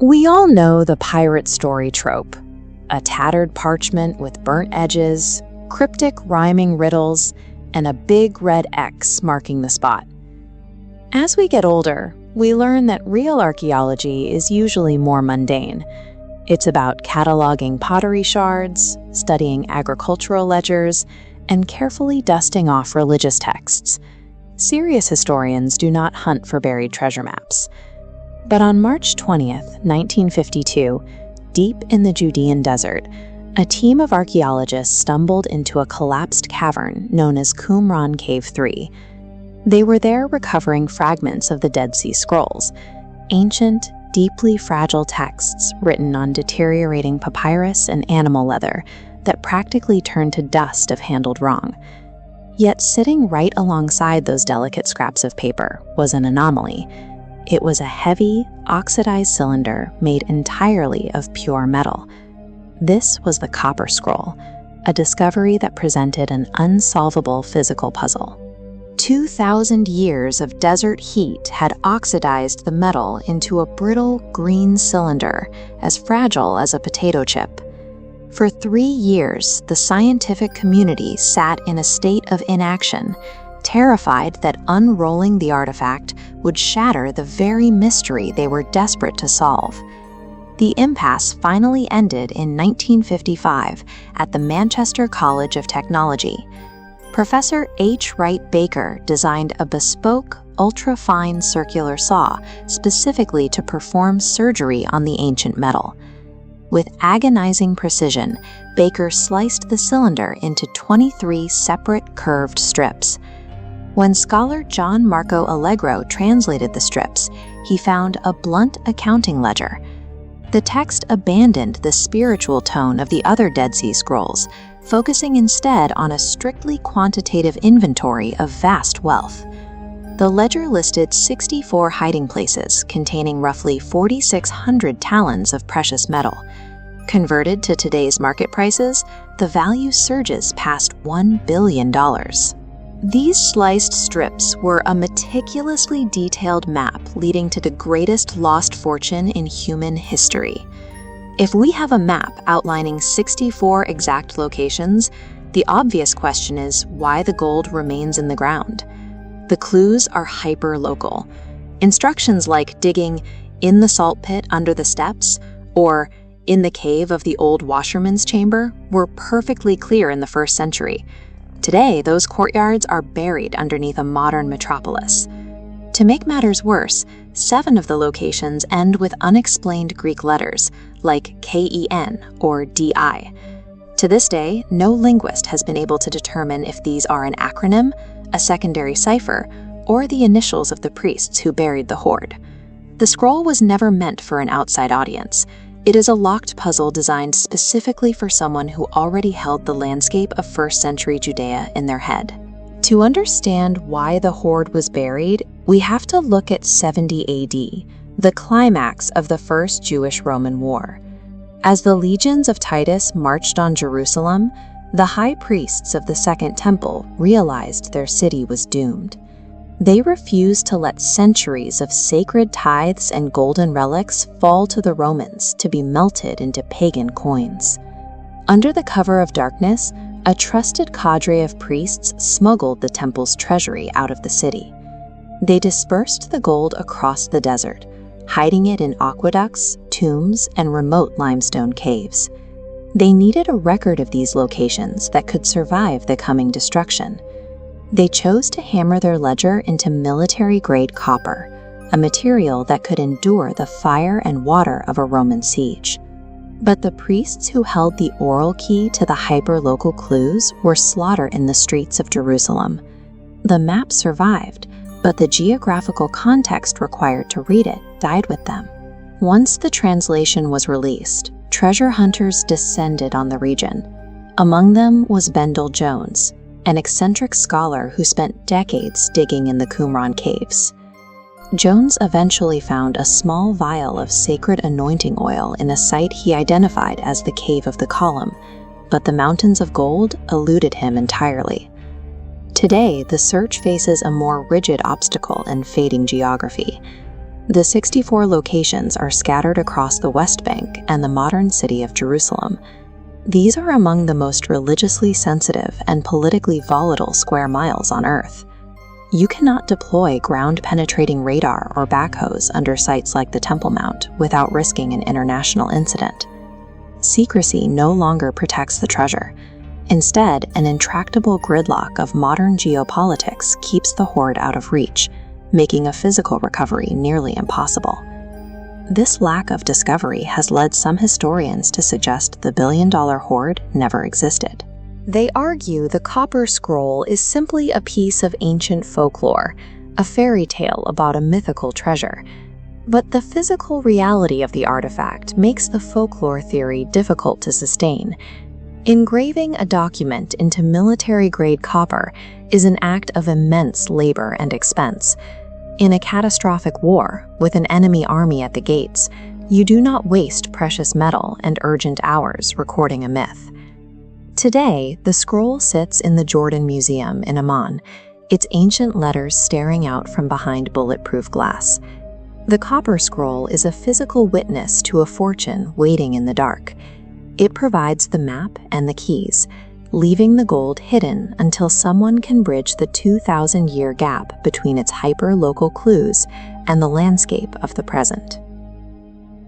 We all know the pirate story trope: a tattered parchment with burnt edges, cryptic rhyming riddles, and a big red X marking the spot. As we get older, we learn that real archaeology is usually more mundane. It's about cataloging pottery shards, studying agricultural ledgers, and carefully dusting off religious texts. Serious historians do not hunt for buried treasure maps. But on March 20th, 1952, deep in the Judean desert, a team of archaeologists stumbled into a collapsed cavern known as Qumran Cave 3. They were there recovering fragments of the Dead Sea Scrolls, ancient, deeply fragile texts written on deteriorating papyrus and animal leather that practically turned to dust if handled wrong. Yet sitting right alongside those delicate scraps of paper was an anomaly. It was a heavy, oxidized cylinder made entirely of pure metal. This was the Copper Scroll, a discovery that presented an unsolvable physical puzzle. 2,000 years of desert heat had oxidized the metal into a brittle green cylinder as fragile as a potato chip. For 3 years, the scientific community sat in a state of inaction, terrified that unrolling the artifact would shatter the very mystery they were desperate to solve. The impasse finally ended in 1955 at the Manchester College of Technology. Professor H. Wright Baker designed a bespoke, ultra-fine circular saw specifically to perform surgery on the ancient metal. With agonizing precision, Baker sliced the cylinder into 23 separate curved strips. When scholar John Marco Allegro translated the strips, he found a blunt accounting ledger. The text abandoned the spiritual tone of the other Dead Sea Scrolls, focusing instead on a strictly quantitative inventory of vast wealth. The ledger listed 64 hiding places containing roughly 4,600 talons of precious metal. Converted to today's market prices, the value surges past $1 billion. These sliced strips were a meticulously detailed map leading to the greatest lost fortune in human history. If we have a map outlining 64 exact locations, the obvious question is why the gold remains in the ground. The clues are hyper-local. Instructions like digging in the salt pit under the steps or in the cave of the old washerman's chamber were perfectly clear in the 1st century. Today, those courtyards are buried underneath a modern metropolis. To make matters worse, 7 of the locations end with unexplained Greek letters, like KEN or DI. To this day, no linguist has been able to determine if these are an acronym, a secondary cipher, or the initials of the priests who buried the hoard. The scroll was never meant for an outside audience. It is a locked puzzle designed specifically for someone who already held the landscape of 1st century Judea in their head. To understand why the hoard was buried, we have to look at 70 AD, the climax of the First Jewish-Roman War. As the legions of Titus marched on Jerusalem, the high priests of the Second Temple realized their city was doomed. They refused to let centuries of sacred tithes and golden relics fall to the Romans to be melted into pagan coins. Under the cover of darkness, a trusted cadre of priests smuggled the temple's treasury out of the city. They dispersed the gold across the desert, hiding it in aqueducts, tombs, and remote limestone caves. They needed a record of these locations that could survive the coming destruction. They chose to hammer their ledger into military-grade copper, a material that could endure the fire and water of a Roman siege. But the priests who held the oral key to the hyper-local clues were slaughtered in the streets of Jerusalem. The map survived, but the geographical context required to read it died with them. Once the translation was released, treasure hunters descended on the region. Among them was Bendel Jones, an eccentric scholar who spent decades digging in the Qumran caves. Jones eventually found a small vial of sacred anointing oil in a site he identified as the Cave of the Column, but the mountains of gold eluded him entirely. Today, the search faces a more rigid obstacle and fading geography. The 64 locations are scattered across the West Bank and the modern city of Jerusalem. These are among the most religiously sensitive and politically volatile square miles on Earth. You cannot deploy ground-penetrating radar or backhoes under sites like the Temple Mount without risking an international incident. Secrecy no longer protects the treasure. Instead, an intractable gridlock of modern geopolitics keeps the hoard out of reach, making a physical recovery nearly impossible. This lack of discovery has led some historians to suggest the billion-dollar hoard never existed. They argue the copper scroll is simply a piece of ancient folklore, a fairy tale about a mythical treasure. But the physical reality of the artifact makes the folklore theory difficult to sustain. Engraving a document into military-grade copper is an act of immense labor and expense. In a catastrophic war, with an enemy army at the gates, you do not waste precious metal and urgent hours recording a myth. Today, the scroll sits in the Jordan Museum in Amman, its ancient letters staring out from behind bulletproof glass. The copper scroll is a physical witness to a fortune waiting in the dark. It provides the map and the keys, leaving the gold hidden until someone can bridge the 2,000-year gap between its hyper-local clues and the landscape of the present.